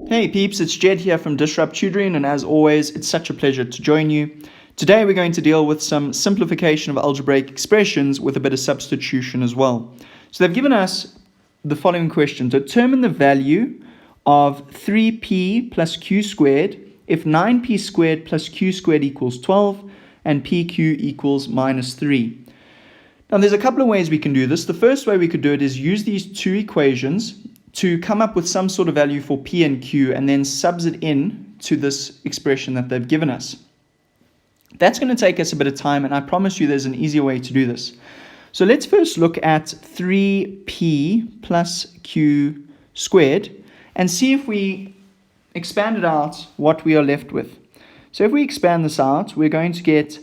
Hey peeps, it's Jedd here from Disrupt Tutoring, and as always, it's such a pleasure to join you. Today we're going to deal with some simplification of algebraic expressions with a bit of substitution as well. So they've given us the following question. Determine the value of 3p plus q squared if 9p squared plus q squared equals 12 and pq equals minus 3. Now there's a couple of ways we can do this. The first way we could do it is use these two equations to come up with some sort of value for p and q and then subs it in to this expression that they've given us. That's going to take us a bit of time, and I promise you there's an easier way to do this. So let's first look at 3p plus q squared and see if we expand it out what we are left with. So if we expand this out, we're going to get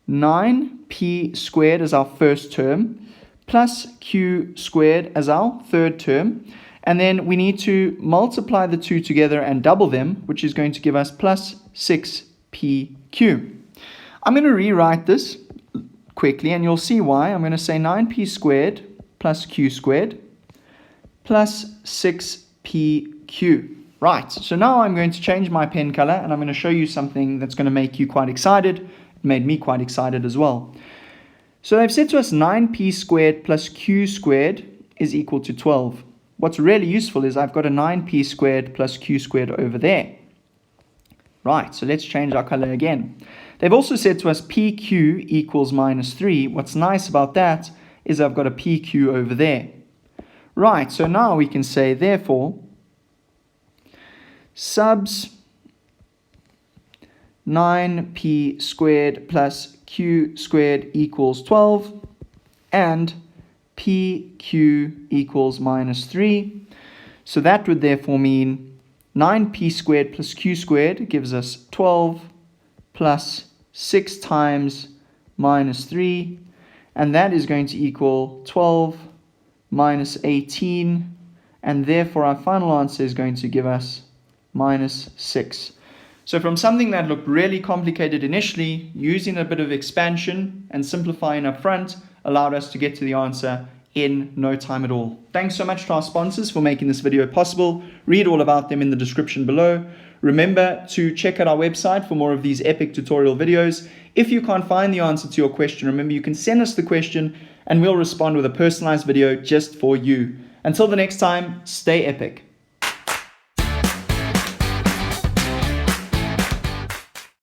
9p squared as our first term plus q squared as our third term. And then we need to multiply the two together and double them, which is going to give us plus 6pq. I'm going to rewrite this quickly, and you'll see why. I'm going to say 9p squared plus q squared plus 6pq. Right, so now I'm going to change my pen color, and I'm going to show you something that's going to make you quite excited. It made me quite excited as well. So they've said to us 9p squared plus q squared is equal to 12. What's really useful is I've got a 9p squared plus q squared over there. Right, so let's change our color again. They've also said to us pq equals minus 3. What's nice about that is I've got a pq over there. Right, so now we can say, therefore, subs 9p squared plus q squared equals 12 and pq equals minus 3. So that would therefore mean 9p squared plus q squared gives us 12 plus 6 times minus 3, and that is going to equal 12 minus 18, and therefore our final answer is going to give us minus 6. So from something that looked really complicated initially, using a bit of expansion and simplifying up front allowed us to get to the answer in no time at all. Thanks so much to our sponsors for making this video possible. Read all about them in the description below. Remember to check out our website for more of these epic tutorial videos. If you can't find the answer to your question, remember you can send us the question and we'll respond with a personalized video just for you. Until the next time, stay epic.